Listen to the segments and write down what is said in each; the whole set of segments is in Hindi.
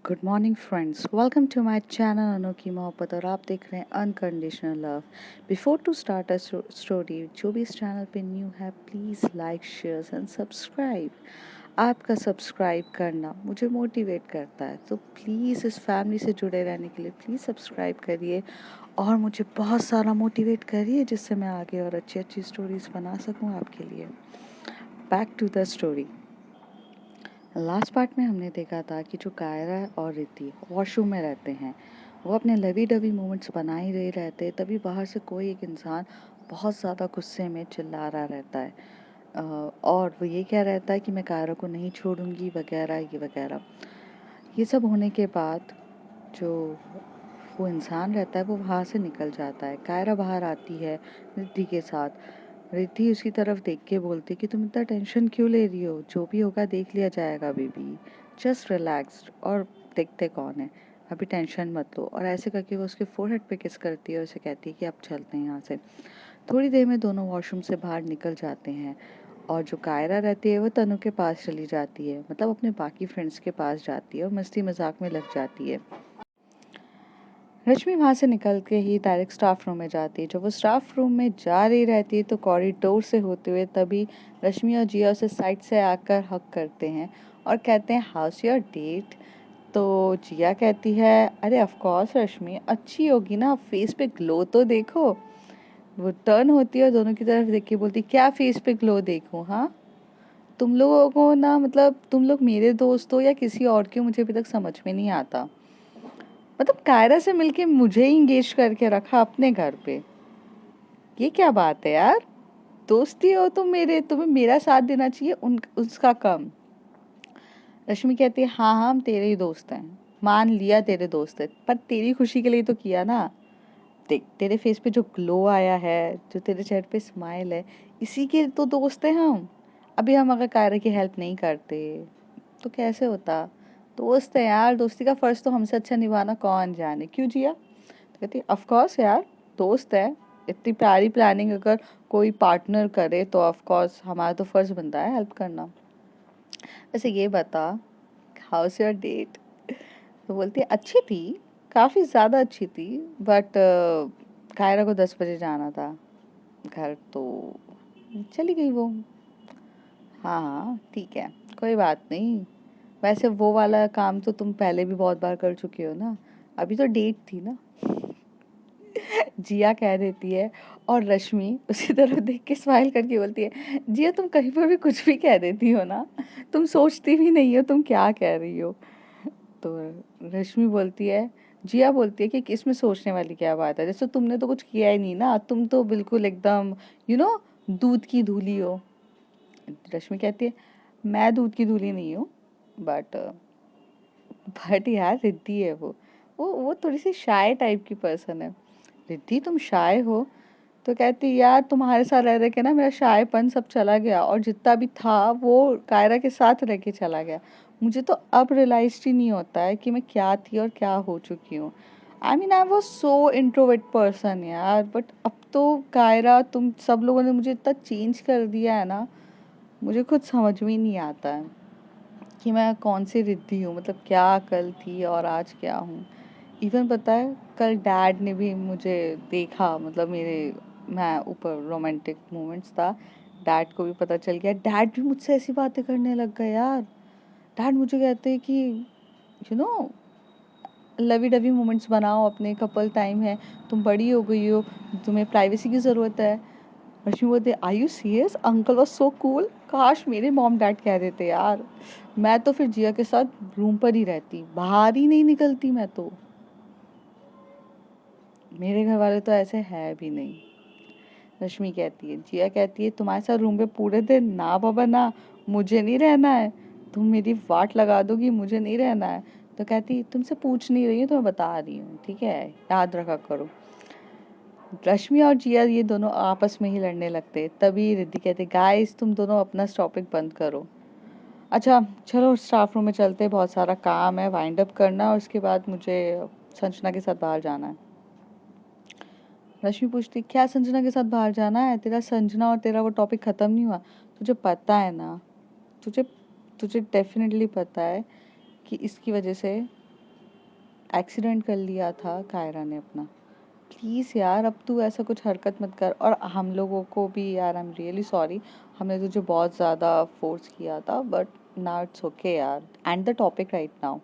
Good morning friends, welcome to my channel Anokhi Mohabbat और आप देख रहे हैं unconditional love. Before to start a story, जो भी इस चैनल पे न्यू है please like share and subscribe. आपका सब्सक्राइब करना मुझे मोटिवेट करता है, तो प्लीज़ इस फैमिली से जुड़े रहने के लिए प्लीज़ सब्सक्राइब करिए और मुझे बहुत सारा मोटिवेट करिए, जिससे मैं आगे और अच्छी अच्छी स्टोरीज़ बना सकूँ आपके लिए। Back to the story. Last part में हमने देखा था कि जो कायरा और रिद्धि वॉशरूम में रहते हैं, वो अपने लवी डवी मोमेंट्स बना ही रहे रहते, तभी बाहर से कोई एक इंसान बहुत ज़्यादा गुस्से में चिल्ला रहा रहता है। और वो ये कह रहता है कि मैं कायरा को नहीं छोड़ूंगी वगैरह ये वगैरह। ये सब होने के बाद जो वो इंसान रहता है वो वहाँ से निकल जाता है। कायरा बाहर आती है रिद्धि के साथ। रिद्धि उसकी तरफ देख के बोलती कि तुम इतना टेंशन क्यों ले रही हो, जो भी होगा देख लिया जाएगा बेबी, जस्ट रिलैक्स और देखते कौन है, अभी टेंशन मत लो। और ऐसे करके वो उसके फोरहेड पे किस करती है और उसे कहती है कि अब चलते हैं यहाँ से। थोड़ी देर में दोनों वॉशरूम से बाहर निकल जाते हैं और जो कायरा रहती है वो तनु के पास चली जाती है, मतलब अपने बाकी फ्रेंड्स के पास जाती है और मस्ती मजाक में लग जाती है। रश्मि वहाँ से निकल के ही डायरेक्ट स्टाफ रूम में जाती है। जब वो स्टाफ रूम में जा रही रहती है तो कॉरिडोर से होते हुए तभी रश्मि और जिया उसे साइड से आकर हक करते हैं और कहते हैं हाउस योर डेट। तो जिया कहती है अरे ऑफ कोर्स रश्मि, अच्छी होगी ना, फेस पे ग्लो तो देखो। वो टर्न होती है और दोनों की तरफ देख के बोलती क्या फेस पे ग्लो देखूं, हाँ? तुम लोगों को ना, मतलब तुम लोग मेरे दोस्त हो या किसी और के, मुझे अभी तक समझ में नहीं आता। मतलब कायरा से मिलके मुझे ही इंगेज करके रखा अपने घर पे, ये क्या बात है यार? दोस्ती हो तुम मेरे, तुम्हें मेरा साथ देना चाहिए, उसका कम। रश्मि कहती है हाँ हाँ हम तेरे ही दोस्त हैं, मान लिया तेरे दोस्त है, पर तेरी खुशी के लिए तो किया ना। देख तेरे फेस पे जो ग्लो आया है, जो तेरे चेहरे पे स्माइल है, इसी के तो दोस्त हैं हम। अभी हम अगर कायरा की हेल्प नहीं करते तो कैसे होता? दोस्त है यार, दोस्ती का फर्ज तो हमसे अच्छा निभाना कौन जाने, क्यों जिया? तो कहती है ऑफ कोर्स यार, दोस्त है, इतनी प्यारी प्लानिंग अगर कोई पार्टनर करे तो ऑफ कोर्स हमारा तो फर्ज बनता है हेल्प करना। वैसे ये बता, हाउस योर डेट? तो बोलती है अच्छी थी, काफ़ी ज़्यादा अच्छी थी, बट कायरा को 10 बजे जाना था घर, तो चली गई वो। हाँ हाँ ठीक है, कोई बात नहीं। वैसे वो वाला काम तो तुम पहले भी बहुत बार कर चुके हो ना, अभी तो डेट थी ना। जिया कह देती है और रश्मि उसी तरफ देख के स्माइल करके बोलती है जिया तुम कहीं पर भी कुछ भी कह देती हो ना, तुम सोचती भी नहीं हो तुम क्या कह रही हो। तो रश्मि बोलती है, जिया बोलती है कि इसमें सोचने वाली क्या बात है, जैसे तुमने तो कुछ किया ही नहीं ना, तुम तो बिल्कुल एकदम यू नो दूध की धूली हो। रश्मि कहती है मैं दूध की धूली नहीं हूँ, बट यार रिद्धि है वो थोड़ी सी शाय टाइप की पर्सन है। रिद्धि तुम शाय हो? तो कहती यार तुम्हारे साथ रह रह के ना मेरा शायपन सब चला गया, और जितना भी था वो कायरा के साथ रह के चला गया। मुझे तो अब रियलाइज ही नहीं होता है कि मैं क्या थी और क्या हो चुकी हूँ। I mean I was so introvert person यार, बट अब तो कायरा तुम सब लोगों ने मुझे इतना चेंज कर दिया है ना, मुझे खुद समझ में ही नहीं आता है कि मैं कौन सी रिद्धि हूँ, मतलब क्या कल थी और आज क्या हूँ। इवन पता है कल डैड ने भी मुझे देखा, मतलब मेरे, मैं ऊपर रोमांटिक मोमेंट्स था, डैड को भी पता चल गया, डैड भी मुझसे ऐसी बातें करने लग गए यार। डैड मुझे कहते हैं कि you know lovey dovey moments बनाओ, अपने कपल टाइम है, तुम बड़ी हो गई हो, तुम्हें प्राइवेसी की ज़रूरत है। रश्मि बोलते I you serious, uncle was so cool. काश मेरे मॉम डैड कह देते यार, मैं तो फिर जिया के साथ रूम पर ही रहती, बाहर ही नहीं निकलती मैं तो। मेरे घर वाले तो ऐसे है भी नहीं। रश्मि कहती है, जिया कहती है तुम्हारे साथ रूम पे पूरे दिन, ना बाबा ना, मुझे नहीं रहना है, तुम मेरी वाट लगा दोगी, मुझे नहीं रहना है। तो कहती तुमसे पूछ नहीं रही हूँ तो मैं बता रही हूँ, ठीक है, याद रखा करो। रश्मि और जिया ये दोनों आपस में ही लड़ने लगते, तभी रिद्धि कहते गाइस तुम दोनों अपना टॉपिक बंद करो। अच्छा चलो स्टाफ रूम में चलते, बहुत सारा काम है वाइंड अप करना, और उसके बाद मुझे संजना के साथ बाहर जाना है। रश्मि पूछती क्या संजना के साथ बाहर जाना है? तेरा संजना और तेरा वो टॉपिक खत्म नहीं हुआ? तुझे पता है ना, तुझे तुझे डेफिनेटली पता है कि इसकी वजह से एक्सीडेंट कर लिया था कायरा ने अपना। प्लीज़ यार अब तू ऐसा कुछ हरकत मत कर। और हम लोगों को भी यार, आई एम रियली सॉरी, हमने तुझे बहुत ज़्यादा फोर्स किया था, बट नाउ इट्स ओके यार, and the topic right now.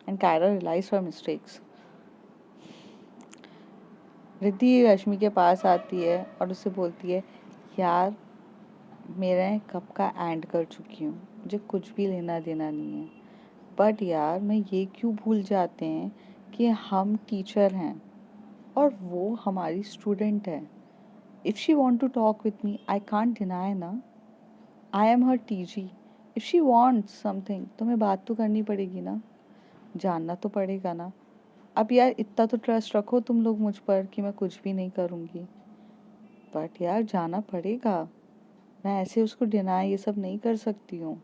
And Kaira realise her mistakes. Riddhi Rashmi के पास आती है और उससे बोलती है, यार मैं कब का एंड कर चुकी हूँ, मुझे कुछ भी लेना देना नहीं है, बट यार मैं ये क्यों भूल जाते हैं कि हम टीचर हैं और वो हमारी स्टूडेंट है। If she want to talk with me I can't deny ना, I am her TG. If she wants something तो मैं बात तो करनी पड़ेगी ना, जानना तो पड़ेगा ना। अब यार इतना तो ट्रस्ट रखो तुम लोग मुझ पर कि मैं कुछ भी नहीं करूँगी, बट यार जाना पड़ेगा। मैं ऐसे उसको डिनाई ये सब नहीं कर सकती हूँ।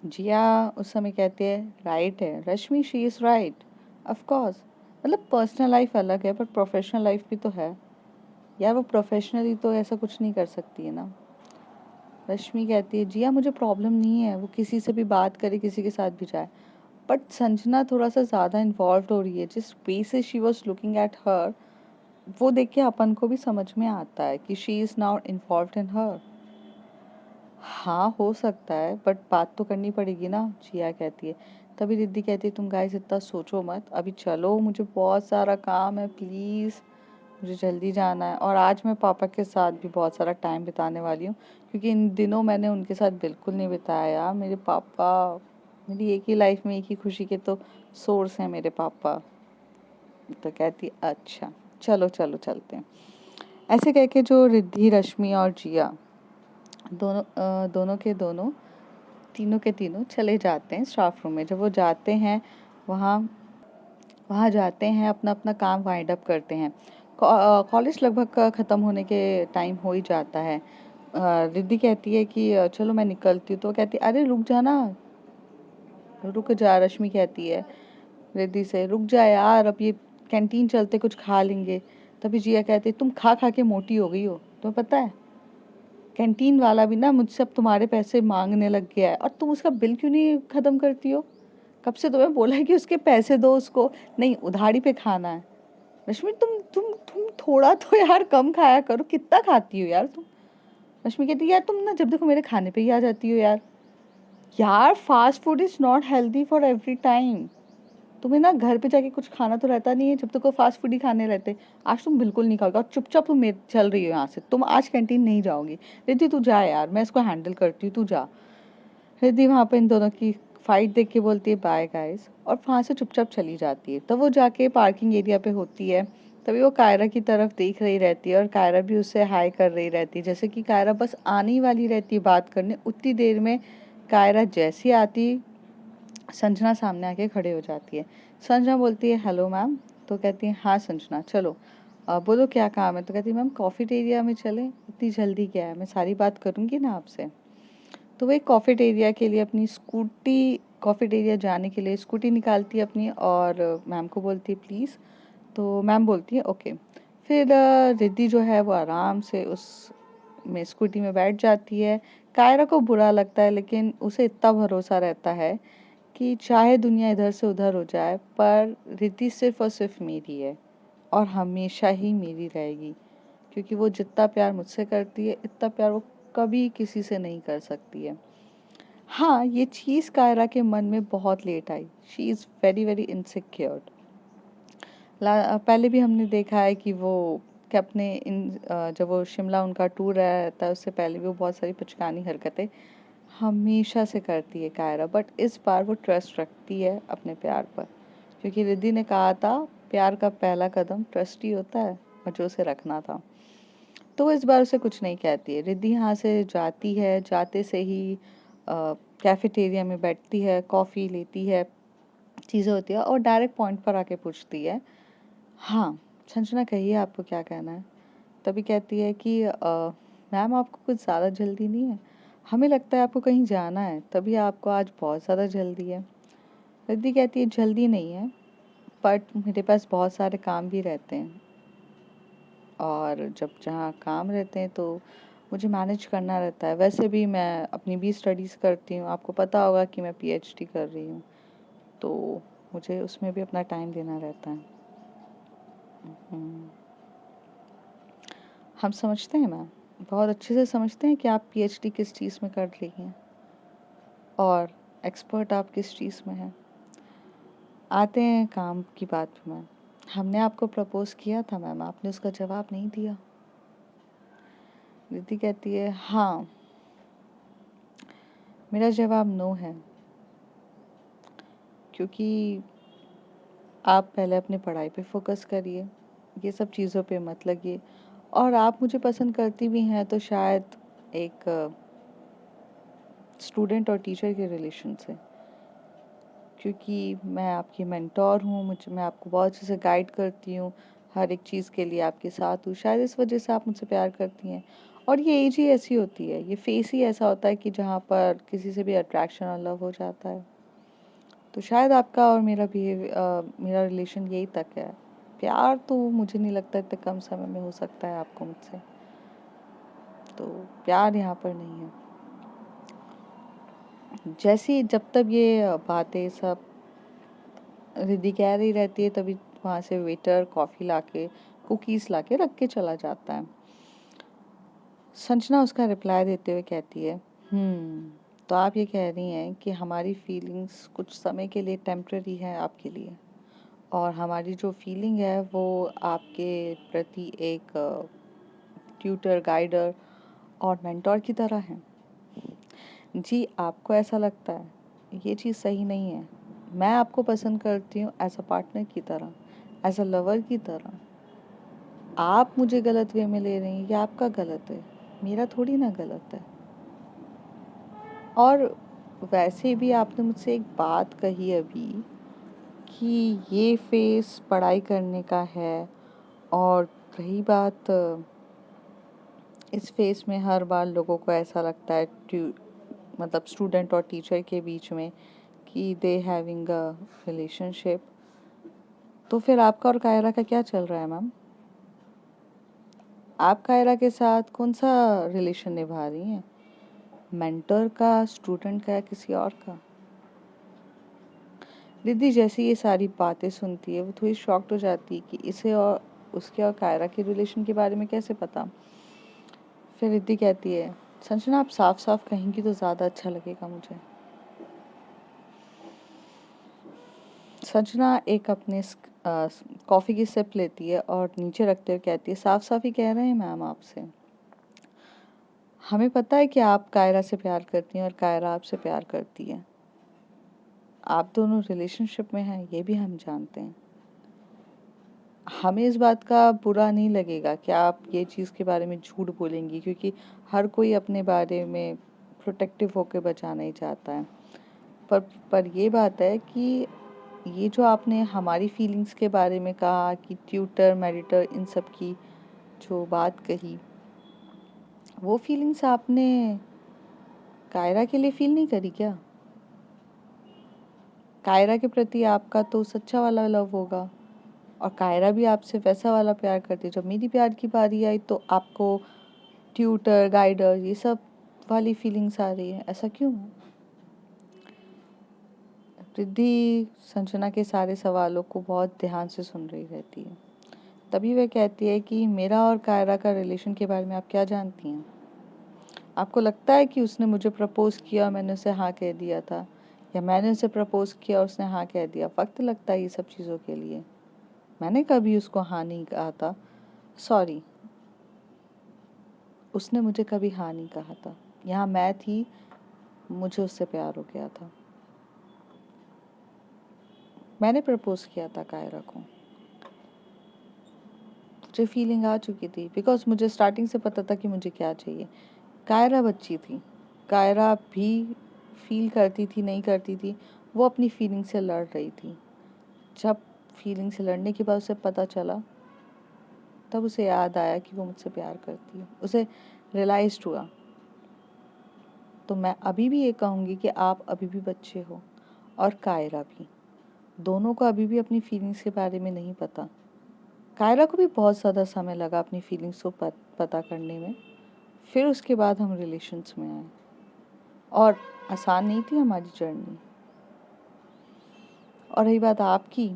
जिया उस समय कहती है, राइट है Rashmi, she is right, of course. मतलब पर्सनल लाइफ अलग है पर प्रोफेशनल लाइफ भी तो है यार, वो प्रोफेशनली तो ऐसा कुछ नहीं कर सकती है ना। रश्मि कहती है, जिया मुझे प्रॉब्लम नहीं है वो किसी से भी बात करे, किसी के साथ भी जाए, बट संजना थोड़ा सा ज़्यादा इन्वॉल्व हो रही है। जिस वे से she was looking at her, वो देख के अपन को भी समझ में आता है कि she is now involve in her. हाँ हो सकता है बट बात तो करनी पड़ेगी ना, जिया कहती है। तभी रिद्धि कहती है, तुम गाइस इतना सोचो मत, अभी चलो मुझे बहुत सारा काम है, प्लीज़ मुझे जल्दी जाना है। और आज मैं पापा के साथ भी बहुत सारा टाइम बिताने वाली हूँ, क्योंकि इन दिनों मैंने उनके साथ बिल्कुल नहीं बिताया यार। मेरे पापा मेरी एक ही लाइफ में एक ही खुशी के तो सोर्स हैं मेरे पापा। तो कहती है, अच्छा चलो चलो चलते हैं। ऐसे कह के जो रिद्धि, रश्मि और जिया दोनों के दोनों, तीनों के तीनों चले जाते हैं स्टाफ रूम में। जब वो जाते हैं वहाँ वहाँ जाते हैं, अपना अपना काम वाइंड अप करते हैं। कॉलेज लगभग ख़त्म होने के टाइम हो ही जाता है। रिद्धि कहती है कि चलो मैं निकलती हूँ, तो वो कहती है, अरे रुक जा ना, रुक जा। रश्मि कहती है रिद्धि से, रुक जा यार, अब ये कैंटीन चलते कुछ खा लेंगे। तभी जिया कहती है, तुम खा खा के मोटी हो गई हो, तुम्हें पता है कैंटीन वाला भी ना मुझसे अब तुम्हारे पैसे मांगने लग गया है, और तुम उसका बिल क्यों नहीं ख़त्म करती हो? कब से तुम्हें बोला है कि उसके पैसे दो उसको, नहीं उधारी पे खाना है। रश्मि तुम थोड़ा तो यार कम खाया करो, कितना खाती हो यार तुम? रश्मि कहती है, यार तुम ना जब देखो मेरे खाने पे ही आ जाती हो यार। यार fast food is not healthy for every time. तुम्हें ना घर पे जाके कुछ खाना तो रहता नहीं है जब तक वो फास्ट फूड ही खाने रहते। आज तुम बिल्कुल नहीं खाओगे और चुपचाप तुम चल रही हो यहाँ से, तुम आज कैंटीन नहीं जाओगी। रिद्धि तू जा यार, मैं इसको हैंडल करती हूँ, तू जा। रिद्धि वहाँ पे इन दोनों की फाइट देख के बोलती है, बाय गाइस, और वहाँ से चुपचाप चली जाती है। तब वो जाके पार्किंग एरिया पे होती है। तभी वो कायरा की तरफ देख रही रहती है और कायरा भी उससे हाय कर रही रहती है, जैसे कि कायरा बस आने ही वाली रहती है बात करने। उतनी देर में कायरा जैसी आती, संजना सामने आके खड़े हो जाती है। संजना बोलती है, हेलो मैम। तो कहती है, हाँ संजना चलो, बोलो क्या काम है। तो कहती है, मैम कॉफ़ी एरिया में चलें, इतनी जल्दी क्या है, मैं सारी बात करूँगी ना आपसे। तो वो एक कॉफ़ी एरिया के लिए अपनी स्कूटी, कॉफ़ी एरिया जाने के लिए स्कूटी निकालती है अपनी, और मैम को बोलती है प्लीज़। तो मैम बोलती है ओके। फिर रिद्धि जो है वो आराम से उस में स्कूटी में बैठ जाती है। कायरा को बुरा लगता है, लेकिन उसे इतना भरोसा रहता है कि चाहे दुनिया इधर से उधर हो जाए, पर रिद्धि सिर्फ और सिर्फ मेरी है और हमेशा ही मेरी रहेगी, क्योंकि वो जितना प्यार मुझसे करती है इतना प्यार वो कभी किसी से नहीं कर सकती है। हाँ ये चीज़ कायरा के मन में बहुत लेट आई। She is very very insecured. पहले भी हमने देखा है कि वो कि अपने जब वो शिमला उनका टूर रहता है उससे पहले भी वो बहुत सारी पुचकानी हरकतें हमेशा से करती है कायरा, बट इस बार वो ट्रस्ट रखती है अपने प्यार पर, क्योंकि रिद्धि ने कहा था प्यार का पहला कदम ट्रस्ट ही होता है, और जो उसे रखना था। तो वो इस बार उसे कुछ नहीं कहती है। रिद्धि यहाँ से जाती है, जाते से ही कैफेटेरिया में बैठती है, कॉफ़ी लेती है, चीज़ें होती है और डायरेक्ट पॉइंट पर आके पूछती है, हाँ संजना कहिए आपको क्या कहना है। तभी कहती है कि मैम आपको कुछ ज़्यादा जल्दी नहीं है, हमें लगता है आपको कहीं जाना है, तभी आपको आज बहुत ज़्यादा जल्दी है। रिद्धि कहती है जल्दी नहीं है, बट मेरे पास बहुत सारे काम भी रहते हैं, और जब जहाँ काम रहते हैं तो मुझे मैनेज करना रहता है। वैसे भी मैं अपनी भी स्टडीज़ करती हूँ, आपको पता होगा कि मैं पीएचडी कर रही हूँ, तो मुझे उसमें भी अपना टाइम देना रहता है। हम्म, हम समझते हैं मैम, बहुत अच्छे से समझते हैं कि आप पीएचडी किस चीज़ में कर रही हैं और एक्सपर्ट आप किस चीज़ में हैं। आते हैं काम की बात पे मैम। हमने आपको प्रपोज़ किया था मैम, आपने उसका जवाब नहीं दिया। दीदी कहती है हाँ, मेरा जवाब नो है, क्योंकि आप पहले अपनी पढ़ाई पे फोकस करिए, ये सब चीज़ों पे मत लगिए। और आप मुझे पसंद करती भी हैं तो शायद एक स्टूडेंट और टीचर के रिलेशन से, क्योंकि मैं आपकी मेंटोर हूँ, मुझे मैं आपको बहुत अच्छे से गाइड करती हूँ, हर एक चीज़ के लिए आपके साथ हूँ, शायद इस वजह से आप मुझसे प्यार करती हैं। और ये एज ही ऐसी होती है, ये फेस ही ऐसा होता है कि जहाँ पर किसी से भी अट्रैक्शन और लव हो जाता है। तो शायद आपका और मेरा मेरा रिलेशन यही तक है। प्यार तो मुझे नहीं लगता इतने कम समय में हो सकता है आपको मुझसे, तो प्यार यहाँ पर नहीं है। जैसी जब तक ये बातें सब रिद्धि कह रही रहती है, तभी वहाँ से वेटर कॉफ़ी लाके कुकीज़ लाके रख के चला जाता है। संजना उसका रिप्लाई देते हुए कहती है तो आप ये कह रही हैं कि हमारी फीलिंग्स कुछ समय के लिए टेम्पररी है आपके लिए, और हमारी जो फीलिंग है वो आपके प्रति एक ट्यूटर, गाइडर और मेंटोर की तरह है। जी, आपको ऐसा लगता है, ये चीज़ सही नहीं है। मैं आपको पसंद करती हूँ एज अ पार्टनर की तरह, एज अ लवर की तरह। आप मुझे गलत वे में ले रही हैं, ये आपका गलत है, मेरा थोड़ी ना गलत है। और वैसे भी आपने मुझसे एक बात कही अभी कि ये फेस पढ़ाई करने का है, और रही बात इस फेस में हर बार लोगों को ऐसा लगता है मतलब स्टूडेंट और टीचर के बीच में कि दे हैविंग अ रिलेशनशिप। तो फिर आपका और कायरा का क्या चल रहा है मैम? आप कायरा के साथ कौन सा रिलेशन निभा रही हैं? मेंटर का, स्टूडेंट का, या किसी और का? दीदी जैसे ये सारी बातें सुनती है वो थोड़ी शॉक्ड हो जाती है कि इसे और उसके और कायरा के रिलेशन के बारे में कैसे पता। फिर रिद्धि कहती है संजना, आप साफ साफ कहेंगी तो ज़्यादा अच्छा लगेगा मुझे। संजना एक अपने कॉफ़ी की सिप लेती है और नीचे रखते हुए कहती है साफ साफ ही कह रहे हैं मैम आपसे। हमें पता है कि आप कायरा से प्यार करती हैं और कायरा आपसे प्यार करती है। आप दोनों रिलेशनशिप में हैं, ये भी हम जानते हैं। हमें इस बात का बुरा नहीं लगेगा कि आप ये चीज़ के बारे में झूठ बोलेंगी, क्योंकि हर कोई अपने बारे में प्रोटेक्टिव होकर बचाना ही चाहता है। पर ये बात है कि ये जो आपने हमारी फीलिंग्स के बारे में कहा कि ट्यूटर, मेडिटर, इन सब की जो बात कही, वो फीलिंग्स आपने कायरा के लिए फील नहीं करी क्या? कायरा के प्रति आपका तो सच्चा वाला लव होगा, और कायरा भी आपसे वैसा वाला प्यार करती है। जब मेरी प्यार की बारी आई तो आपको ट्यूटर, गाइडर, ये सब वाली फीलिंग्स आ रही है, ऐसा क्यों? रिद्धि संजना के सारे सवालों को बहुत ध्यान से सुन रही रहती है। तभी वह कहती है कि मेरा और कायरा का रिलेशन के बारे में आप क्या जानती हैं? आपको लगता है कि उसने मुझे प्रपोज किया और मैंने उसे हाँ कह दिया था, या मैंने उसे प्रपोज किया और उसने हाँ कह दिया? वक्त लगता है ये सब चीज़ों के लिए। मैंने कभी उसको हाँ नहीं कहा था। सॉरी, उसने मुझे कभी हाँ नहीं कहा था। यहाँ मैं थी, मुझे उससे प्यार हो गया था। मैंने प्रपोज किया था कायरा को। मुझे फीलिंग आ चुकी थी, बिकॉज मुझे स्टार्टिंग से पता था कि मुझे क्या चाहिए। कायरा बच्ची थी, कायरा भी फील करती थी, नहीं करती थी, वो अपनी फीलिंग से लड़ रही थी। जब फीलिंग से लड़ने के बाद उसे पता चला, तब उसे याद आया कि वो मुझसे प्यार करती है, उसे रियलाइज्ड हुआ। तो मैं अभी भी ये कहूँगी कि आप अभी भी बच्चे हो, और कायरा भी, दोनों को अभी भी अपनी फीलिंग्स के बारे में नहीं पता। कायरा को भी बहुत ज़्यादा समय लगा अपनी फीलिंग्स को पता करने में, फिर उसके बाद हम रिलेशंस में आए, और आसान नहीं थी हमारी जर्नी। और रही बात आपकी,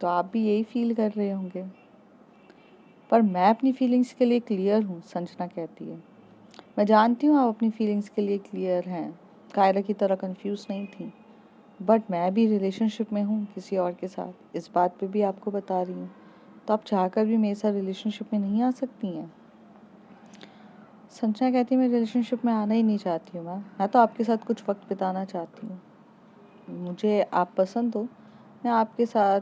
तो आप भी यही फील कर रहे होंगे। पर मैं अपनी फीलिंग्स के लिए क्लियर हूँ, संजना कहती है। मैं जानती हूँ आप अपनी फीलिंग्स के लिए क्लियर हैं, कायरा की तरह कंफ्यूज नहीं थी। बट मैं भी रिलेशनशिप में हूँ किसी और के साथ, इस बात पे भी आपको बता रही हूँ। तो आप चाहकर भी मेरे साथ रिलेशनशिप में नहीं आ सकती हैं। संजना कहती है मैं रिलेशनशिप में आना ही नहीं चाहती हूँ। मैं तो आपके साथ कुछ वक्त बिताना चाहती हूँ। मुझे आप पसंद हो, मैं आपके साथ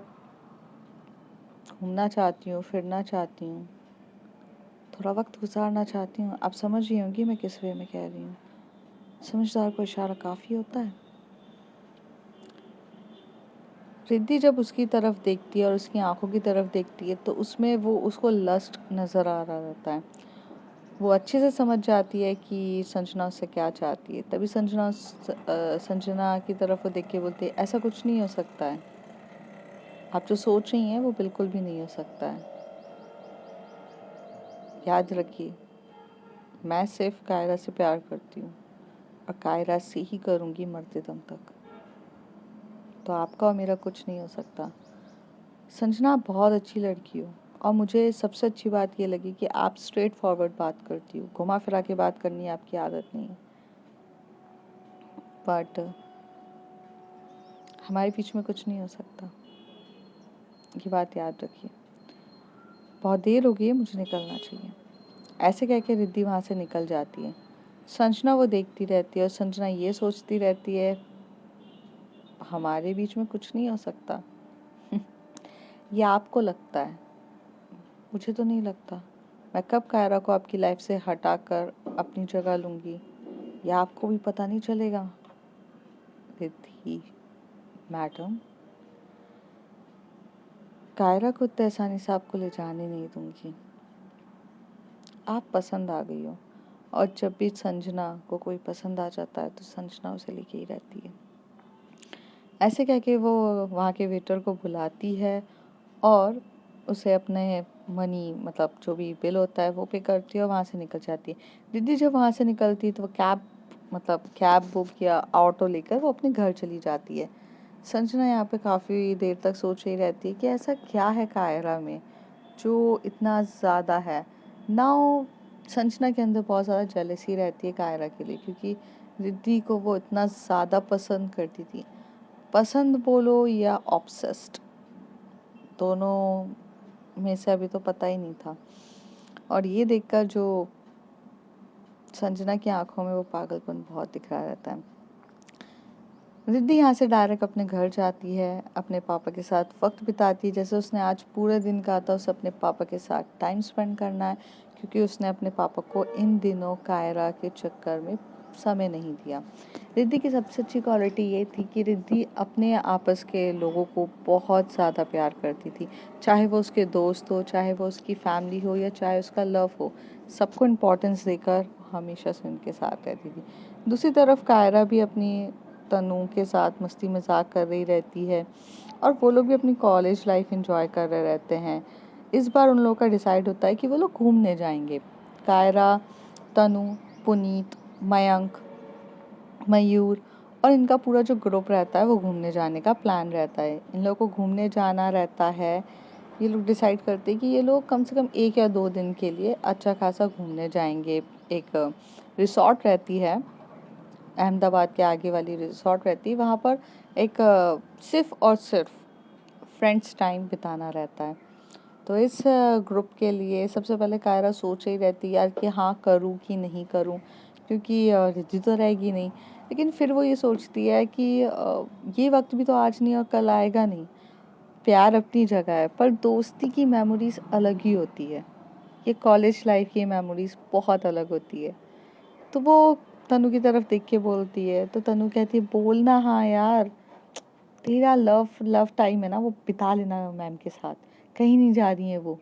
घूमना चाहती हूँ, फिरना चाहती हूँ, थोड़ा वक्त गुजारना चाहती हूँ। आप समझ रही होंगी मैं किस वे में कह रही हूँ। समझदार को इशारा काफ़ी होता है। रिद्धि जब उसकी तरफ देखती है और उसकी आंखों की तरफ देखती है तो उसमें वो उसको लस्ट नज़र आ रहा रहता है। वो अच्छे से समझ जाती है कि संजना उससे क्या चाहती है। तभी संजना की तरफ वो देख के बोलती है ऐसा कुछ नहीं हो सकता है, आप जो सोच रही हैं वो बिल्कुल भी नहीं हो सकता है। याद रखिए, मैं सिर्फ कायरा से प्यार करती हूँ और कायरा से ही करूँगी मरते दम तक। तो आपका और मेरा कुछ नहीं हो सकता। संजना आप बहुत अच्छी लड़की हो और मुझे सबसे अच्छी बात ये लगी कि आप स्ट्रेट फॉरवर्ड बात करती हो, घुमा फिरा के बात करनी आपकी आदत नहीं है। बट हमारे बीच में कुछ नहीं हो सकता, ये बात याद रखिए। बहुत देर हो गई है, मुझे निकलना चाहिए। ऐसे कह के रिद्धि वहाँ से निकल जाती है। संजना वो देखती रहती है और संजना ये सोचती रहती है हमारे बीच में कुछ नहीं हो सकता। ये आपको लगता है, मुझे तो नहीं लगता। मैं कब कायरा को आपकी लाइफ से हटाकर अपनी जगह लूँगी, या आपको भी पता नहीं चलेगा। रिद्धि मैडम, कायरा को इतने आसानी से आपको ले जाने नहीं दूंगी। आप पसंद आ गई हो, और जब भी संजना को कोई पसंद आ जाता है तो संजना उसे लेके ही रहती है। ऐसे कह के वो वहाँ के वेटर को बुलाती है और उसे अपने मनी मतलब जो भी बिल होता है वो पे करती है और वहाँ से निकल जाती है। दीदी जब वहाँ से निकलती है तो वो कैब बुक या ऑटो लेकर वो अपने घर चली जाती है। संजना यहाँ पे काफ़ी देर तक सोच रही रहती है कि ऐसा क्या है कायरा में जो इतना ज़्यादा है। नाउ संजना के अंदर बहुत ज़्यादा जेलसी रहती है कायरा के लिए, क्योंकि रिद्धि को वो इतना ज़्यादा पसंद करती थी। पसंद बोलो या ऑब्सेस्ड, दोनों में से अभी तो पता ही नहीं था। और ये देखकर जो संजना की आंखों में वो पागलपन बहुत दिख रहा रहता है। रिद्धि यहाँ से डायरेक्ट अपने घर जाती है, अपने पापा के साथ वक्त बिताती है। जैसे उसने आज पूरे दिन कहा था उसे अपने पापा के साथ टाइम स्पेंड करना है, क्योंकि उसने अपने पापा को इन दिनों कायरा के चक्कर में समय नहीं दिया। रिद्धि की सबसे अच्छी क्वालिटी ये थी कि रिद्धि अपने आपस के लोगों को बहुत ज़्यादा प्यार करती थी। चाहे वो उसके दोस्त हो, चाहे वो उसकी फैमिली हो, या चाहे उसका लव हो, सबको इम्पोर्टेंस देकर हमेशा से उनके साथ रहती थी। दूसरी तरफ कायरा भी अपनी तनु के साथ मस्ती मजाक कर रही रहती है और वो लोग भी अपनी कॉलेज लाइफ एंजॉय कर रहे रहते हैं। इस बार उन लोगों का डिसाइड होता है कि वो लोग घूमने जाएंगे। कायरा, तनु, पुनीत, मयंक, मयूर और इनका पूरा जो ग्रुप रहता है वो घूमने जाने का प्लान रहता है। इन लोगों को घूमने जाना रहता है। ये लोग डिसाइड करते हैं कि ये लोग कम से कम 1 या 2 दिन के लिए अच्छा खासा घूमने जाएंगे। एक रिसोर्ट रहती है, अहमदाबाद के आगे वाली रिसोर्ट रहती है, वहाँ पर एक सिर्फ और सिर्फ फ्रेंड्स टाइम बिताना रहता है। तो इस ग्रुप के लिए सबसे पहले कायरा सोच ही रहती है यार कि हाँ करूँ कि नहीं करूँ, क्योंकि रिद्धि तो रहेगी नहीं। लेकिन फिर वो ये सोचती है कि ये वक्त भी तो आज नहीं और कल आएगा नहीं। प्यार अपनी जगह है, पर दोस्ती की मेमोरीज अलग ही होती है। ये कॉलेज लाइफ की मेमोरीज बहुत अलग होती है। तो वो तनु की तरफ देख के बोलती है, तो तनु कहती है बोलना हाँ यार, तेरा लव लव टाइम है ना वो बिता लेना मैम के साथ, कहीं नहीं जा रही है वो।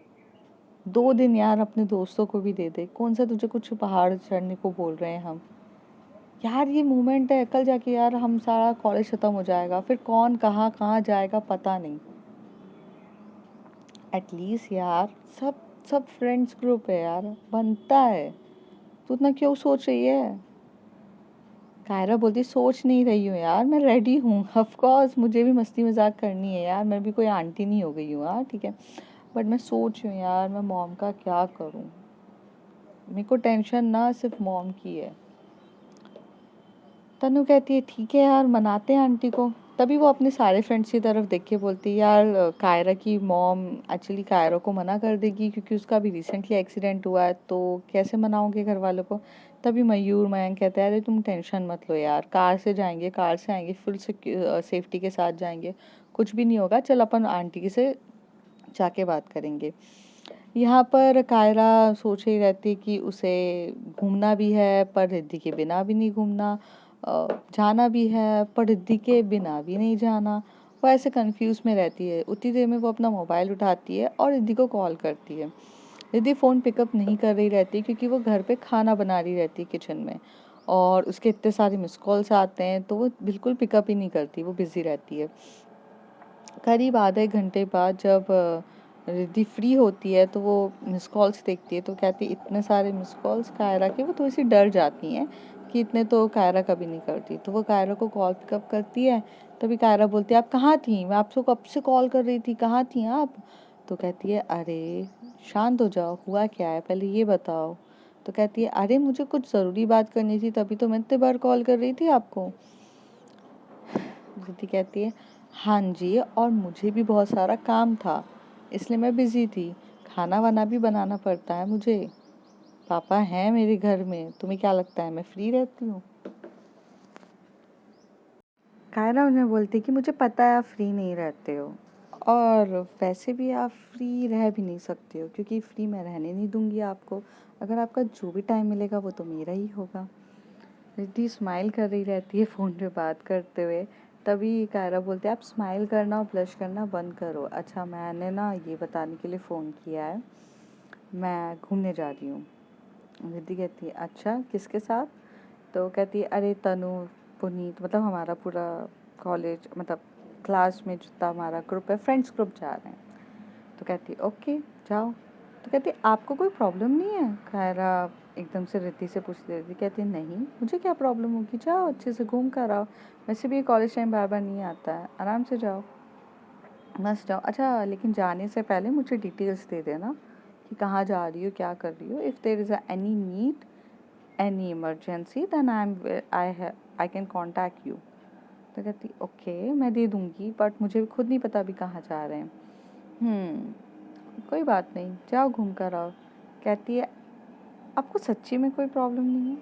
2 दिन यार अपने दोस्तों को भी दे दे, कौन सा तुझे कुछ पहाड़ चढ़ने को बोल रहे हैं हम। यार ये मोमेंट है, कल जाके यार हम सारा कॉलेज खत्म हो जाएगा, फिर कौन कहाँ कहाँ जाएगा पता नहीं। एटलीस्ट यार सब सब फ्रेंड्स ग्रुप है यार, बनता है। तू इतना क्यों सोच रही है। कायरा बोलती सोच नहीं रही हूँ यार, मैं रेडी हूँ, ऑफ कोर्स मुझे भी मस्ती मजाक करनी है यार, मैं भी कोई आंटी नहीं हो गई हूँ यार, ठीक है, बट मैं सोच रही हूँ यार मैं मॉम का क्या करूँ, मेरे को टेंशन ना सिर्फ मॉम की है। तनु कहती है ठीक है यार मनाते हैं आंटी को। तभी वो अपने सारे फ्रेंड्स की तरफ देख के बोलती है यार कायरा की मॉम एक्चुअली कायरा को मना कर देगी क्योंकि उसका भी रिसेंटली एक्सीडेंट हुआ है, तो कैसे मनाओगे घर वालों को। तभी मयूर मयंक कहते हैं अरे तुम टेंशन मत लो यार, कार से जाएंगे, कार से आएंगे, फुल सेफ्टी के साथ जाएंगे, कुछ भी नहीं होगा, चल अपन आंटी से जाके बात करेंगे। यहाँ पर कायरा सोच ही रहती कि उसे घूमना भी है पर रिद्धि के बिना भी नहीं घूमना, जाना भी है पर रिद्धि के बिना भी नहीं जाना। वो ऐसे कंफ्यूज में रहती है। उतनी देर में वो अपना मोबाइल उठाती है और रिद्धि को कॉल करती है। रिद्धि फ़ोन पिकअप नहीं कर रही रहती क्योंकि वो घर पे खाना बना रही रहती है किचन में, और उसके इतने सारे मिस कॉल्स आते हैं तो वो बिल्कुल पिकअप ही नहीं करती, वो बिज़ी रहती है। करीब आधे घंटे बाद जब रिद्धि फ्री होती है तो वो मिस कॉल्स देखती है, तो कहती है इतने सारे मिस कॉल्स कायरा के, वो थोड़ी सी डर जाती हैं कि इतने तो कायरा कभी नहीं करती, तो वो कायरा को कॉल पिकअप करती है। तभी कायरा बोलती है आप कहाँ थी, मैं आपसे कब से कॉल कर रही थी, कहाँ थी आप। तो कहती है अरे शांत हो जाओ, हुआ क्या है पहले ये बताओ। तो कहती है अरे मुझे कुछ ज़रूरी बात करनी थी तभी तो मैं इतने बार कॉल कर रही थी आपको। रिद्धि कहती है हाँ जी, और मुझे भी बहुत सारा काम था इसलिए मैं बिजी थी, खाना वाना भी बनाना पड़ता है मुझे, पापा हैं मेरे घर में, तुम्हें क्या लगता है मैं फ्री रहती हूँ। कायरा उन्हें बोलती कि मुझे पता है आप फ्री नहीं रहते हो, और वैसे भी आप फ्री रह भी नहीं सकते हो क्योंकि फ्री मैं रहने नहीं दूंगी आपको, अगर आपका जो भी टाइम मिलेगा वो तो मेरा ही होगा। रिद्धि स्माइल कर रही रहती है फ़ोन पे बात करते हुए। तभी कायरा बोलते हैं आप स्माइल करना और ब्लश करना बंद करो, अच्छा मैंने ना ये बताने के लिए फ़ोन किया है, मैं घूमने जा रही हूँ। रिद्धि कहती है अच्छा किसके साथ। तो कहती है अरे तनु, पुनीत, मतलब हमारा पूरा कॉलेज, मतलब क्लास में जितना हमारा ग्रुप है, फ्रेंड्स ग्रुप जा रहे हैं। तो कहती है ओके जाओ। तो कहती है आपको कोई प्रॉब्लम नहीं है। कायरा एकदम से रिद्धि से पूछ लेती, कहती है नहीं मुझे क्या प्रॉब्लम होगी, जाओ अच्छे से घूम कर आओ, वैसे भी कॉलेज टाइम बार बार नहीं आता है, आराम से जाओ, मस्त जाओ। अच्छा लेकिन जाने से पहले मुझे डिटेल्स दे देना कि कहाँ जा रही हो, क्या कर रही हो, if there is any need, any emergency, then I can contact you. तो कहती ओके मैं दे दूँगी, बट मुझे खुद नहीं पता अभी कहाँ जा रहे हैं। कोई बात नहीं जाओ घूम कर आओ। कहती है आपको सच्ची में कोई प्रॉब्लम नहीं है।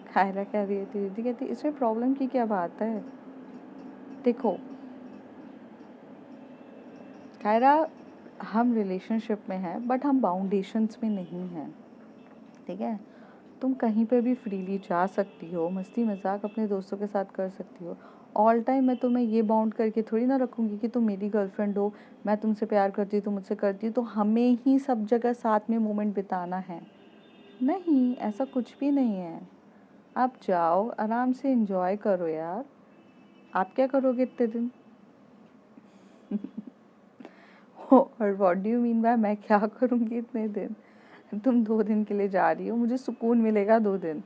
कायरा कह रही है दीदी, कहती इसमें प्रॉब्लम की क्या बात है। देखो कायरा, हम रिलेशनशिप में हैं बट हम बाउंडेशंस में नहीं हैं, ठीक है। तुम कहीं पे भी फ्रीली जा सकती हो, मस्ती मजाक अपने दोस्तों के साथ कर सकती हो, ऑल टाइम मैं तुम्हें ये बाउंड करके थोड़ी ना रखूँगी कि तुम मेरी गर्लफ्रेंड हो, मैं तुमसे प्यार करती हूँ, तुम मुझसे करती हो तो हमें ही सब जगह साथ में मोमेंट बिताना है। नहीं, ऐसा कुछ भी नहीं है। आप जाओ आराम से एंजॉय करो यार, आप क्या करोगे इतने दिन। और what do you mean by मैं क्या करूँगी इतने दिन। तुम 2 दिन के लिए जा रही हो, मुझे सुकून मिलेगा 2 दिन,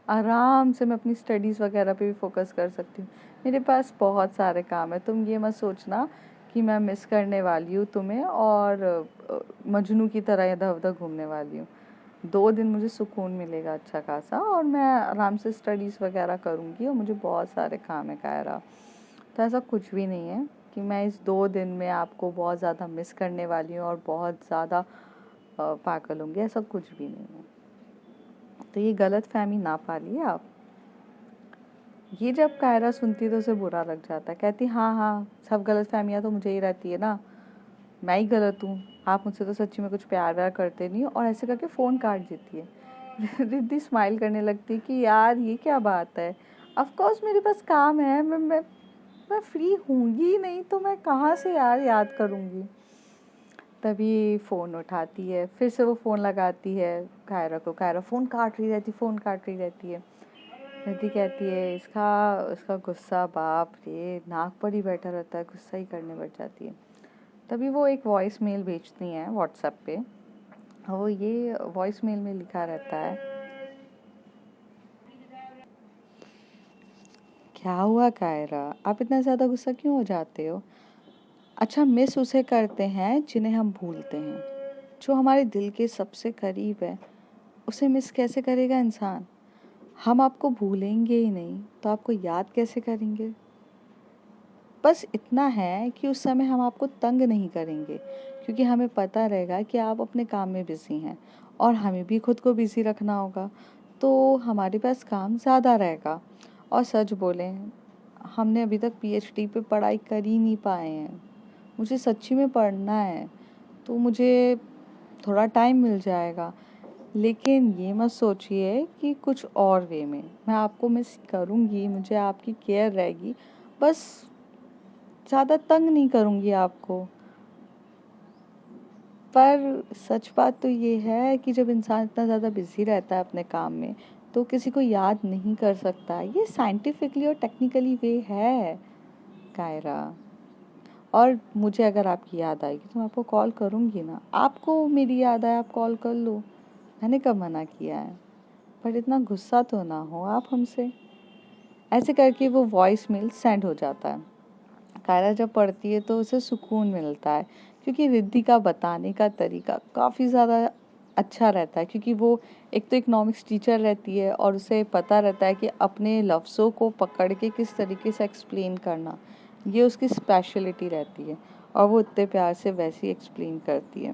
आराम से मैं अपनी स्टडीज़ वगैरह पे भी फोकस कर सकती हूँ। मेरे पास बहुत सारे काम है, तुम ये मत सोचना कि मैं मिस करने वाली हूँ तुम्हें और मजनू की तरह इधर उधर घूमने वाली हूँ। 2 दिन मुझे सुकून मिलेगा अच्छा खासा, और मैं आराम से स्टडीज़ वगैरह करूँगी, और मुझे बहुत सारे काम है कायरा। तो ऐसा कुछ भी नहीं है कि मैं इस 2 दिन में आपको बहुत ज़्यादा मिस करने वाली हूँ और बहुत ज़्यादा पागल होंगी, ऐसा कुछ भी नहीं है। तो ये गलत फहमी ना पालिए आप। ये जब कायरा सुनती तो उसे बुरा लग जाता, कहती हाँ हाँ सब गलत फहमियाँ तो मुझे ही रहती है ना, मैं ही गलत हूँ, आप मुझसे तो सच्ची में कुछ प्यार व्यार करते नहीं हो, और ऐसे करके फ़ोन काट देती है। रिद्धि स्माइल करने लगती है कि यार ये क्या बात है, ऑफ कोर्स मेरे पास काम है, मैं फ्री होंगी ही नहीं तो मैं कहाँ से यार याद करूँगी। तभी फ़ोन उठाती है, फिर से वो फ़ोन लगाती है कायरा को, कायरा फ़ोन काट रही रहती, फ़ोन काट रही रहती है। रिद्धि कहती है इसका इसका गुस्सा बाप रे नाक पर ही बैठा रहता है, गुस्सा ही करने बैठ जाती है। तभी वो एक वॉइस मेल भेजती हैं व्हाट्सएप पे, वो ये वॉइस मेल में लिखा रहता है क्या हुआ कायरा? आप इतना ज़्यादा गुस्सा क्यों हो जाते हो? अच्छा, मिस उसे करते हैं जिन्हें हम भूलते हैं। जो हमारे दिल के सबसे करीब है, उसे मिस कैसे करेगा इंसान? हम आपको भूलेंगे ही नहीं, तो आपको याद कैसे करेंगे? बस इतना है कि उस समय हम आपको तंग नहीं करेंगे, क्योंकि हमें पता रहेगा कि आप अपने काम में बिज़ी हैं और हमें भी खुद को बिज़ी रखना होगा, तो हमारे पास काम ज़्यादा रहेगा। और सच बोलें, हमने अभी तक पीएचडी पे पढ़ाई कर ही नहीं पाए हैं। मुझे सच्ची में पढ़ना है, तो मुझे थोड़ा टाइम मिल जाएगा। लेकिन ये मत सोचिए कि कुछ और वे में मैं आपको मिस करूँगी, मुझे आपकी केयर रहेगी, बस ज़्यादा तंग नहीं करूँगी आपको। पर सच बात तो ये है कि जब इंसान इतना ज़्यादा बिज़ी रहता है अपने काम में, तो किसी को याद नहीं कर सकता। ये साइंटिफिकली और टेक्निकली वे है, कायरा। और मुझे अगर आपकी याद आएगी तो मैं आपको कॉल करूँगी ना। आपको मेरी याद आए आप कॉल कर लो, मैंने कब मना किया है? पर इतना गुस्सा तो ना हो आप हमसे। ऐसे करके वो वॉइस मेल सेंड हो जाता है। कायरा जब पढ़ती है तो उसे सुकून मिलता है, क्योंकि रिद्धि का बताने का तरीका काफ़ी ज़्यादा अच्छा रहता है, क्योंकि वो एक तो इकोनॉमिक्स टीचर रहती है और उसे पता रहता है कि अपने लफ्ज़ों को पकड़ के किस तरीके से एक्सप्लेन करना, ये उसकी स्पेशलिटी रहती है और वो इतने प्यार से वैसे ही एक्सप्लेन करती है।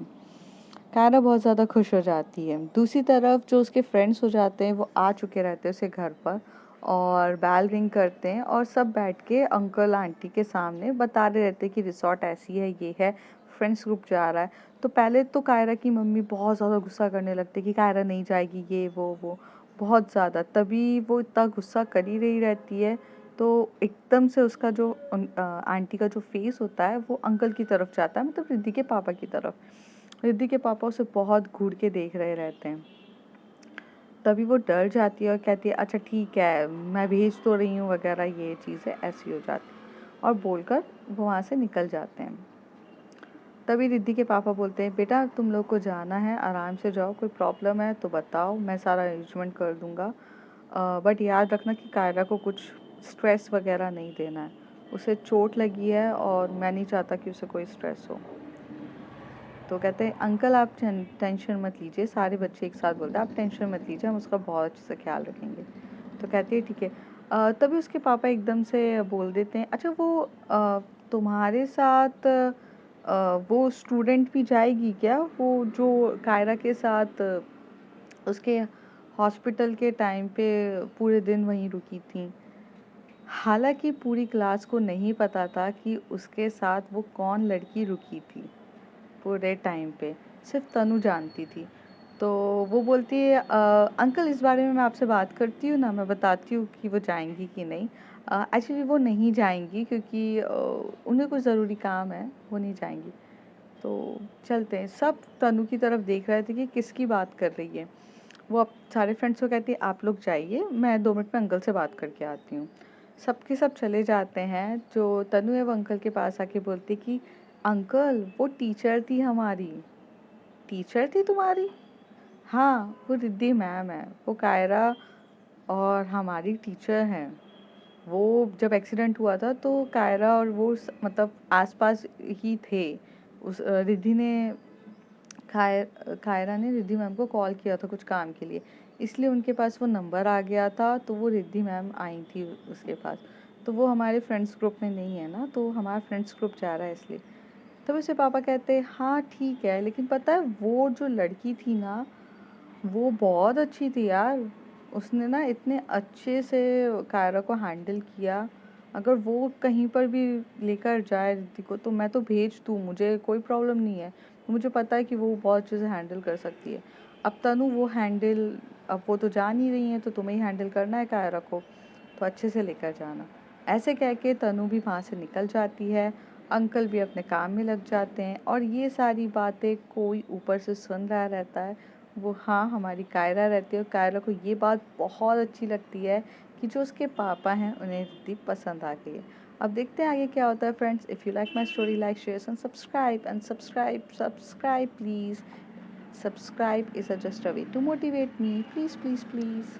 कायरा बहुत ज़्यादा खुश हो जाती है। दूसरी तरफ जो उसके फ्रेंड्स हो जाते हैं वो आ चुके रहते हैं उसके घर पर और बेल रिंग करते हैं और सब बैठ के अंकल आंटी के सामने बता रहे रहते हैं कि रिसॉर्ट ऐसी है, ये है, फ्रेंड्स ग्रुप जा रहा है। तो पहले तो कायरा की मम्मी बहुत ज़्यादा गुस्सा करने लगती है कि कायरा नहीं जाएगी, ये वो बहुत ज़्यादा। तभी वो इतना गुस्सा कर ही रही रहती है, तो एकदम से उसका जो आंटी का जो फेस होता है वो अंकल की तरफ जाता है, मतलब रिद्धि के पापा की तरफ। रिद्धि के पापा उसे बहुत घूर के देख रहे रहते हैं। तभी वो डर जाती है और कहती है अच्छा ठीक है, मैं भेज तो रही हूँ वगैरह, ये चीज़ें ऐसी हो जाती है और बोलकर वो वहाँ से निकल जाते हैं। तभी रिद्धि के पापा बोलते हैं बेटा तुम लोग को जाना है, आराम से जाओ, कोई प्रॉब्लम है तो बताओ, मैं सारा अरेंजमेंट कर दूँगा। बट याद रखना कि कायरा को कुछ स्ट्रेस वगैरह नहीं देना है, उसे चोट लगी है और मैं नहीं चाहता कि उसे कोई स्ट्रेस हो। तो कहते हैं अंकल आप टेंशन मत लीजिए, सारे बच्चे एक साथ बोलते हैं आप टेंशन मत लीजिए, हम उसका बहुत अच्छे से ख्याल रखेंगे। तो कहती है ठीक है। तभी उसके पापा एकदम से बोल देते हैं अच्छा वो तुम्हारे साथ वो स्टूडेंट भी जाएगी क्या, वो जो कायरा के साथ उसके हॉस्पिटल के टाइम पे पूरे दिन वहीं रुकी थी। हालांकि पूरी क्लास को नहीं पता था कि उसके साथ वो कौन लड़की रुकी थी पूरे टाइम पे, सिर्फ तनु जानती थी। तो वो बोलती है अंकल इस बारे में मैं आपसे बात करती हूँ ना, मैं बताती हूँ कि वो जाएंगी कि नहीं। एक्चुअली वो नहीं जाएंगी क्योंकि उन्हें कुछ ज़रूरी काम है, वो नहीं जाएंगी। तो चलते हैं। सब तनु की तरफ देख रहे थे कि किसकी बात कर रही है। वो अब सारे फ्रेंड्स को कहती है आप लोग जाइए, मैं 2 मिनट में अंकल से बात करके आती हूँ। सब के सब चले जाते हैं। जो तनु है वो अंकल के पास आके बोलती कि अंकल वो टीचर थी हमारी। टीचर थी तुम्हारी? हाँ, वो रिद्धि मैम है, वो कायरा और हमारी टीचर हैं। वो जब एक्सीडेंट हुआ था तो कायरा और वो मतलब आसपास ही थे। उस रिद्धि ने कायरा ने रिद्धि मैम को कॉल किया था कुछ काम के लिए, इसलिए उनके पास वो नंबर आ गया था, तो वो रिद्धि मैम आई थी उसके पास। तो वो हमारे फ्रेंड्स ग्रुप में नहीं है ना, तो हमारा फ्रेंड्स ग्रुप जा रहा है इसलिए। तब उसे पापा कहते हैं हाँ ठीक है, लेकिन पता है वो जो लड़की थी ना, वो बहुत अच्छी थी यार। उसने ना इतने अच्छे से कायरा को हैंडल किया। अगर वो कहीं पर भी लेकर जाए रिद्धि को तो मैं तो भेज दूँ, मुझे कोई प्रॉब्लम नहीं है। मुझे पता है कि वो बहुत अच्छे से हैंडल कर सकती है। अब तनु वो हैंडल, अब वो तो जा नहीं रही हैं तो तुम्हें ही हैंडल करना है कायरा को, तो अच्छे से लेकर जाना। ऐसे कह के तनु भी वहाँ से निकल जाती है। अंकल भी अपने काम में लग जाते हैं और ये सारी बातें कोई ऊपर से सुन रहा रहता है। वो हाँ हमारी कायरा रहती है और कायरा को ये बात बहुत अच्छी लगती है कि जो उसके पापा हैं उन्हें रिद्धि पसंद आ गई है। अब देखते हैं आगे क्या होता है friends. If you like my story like share and subscribe please. Subscribe is just a way to motivate me. Please, please, please.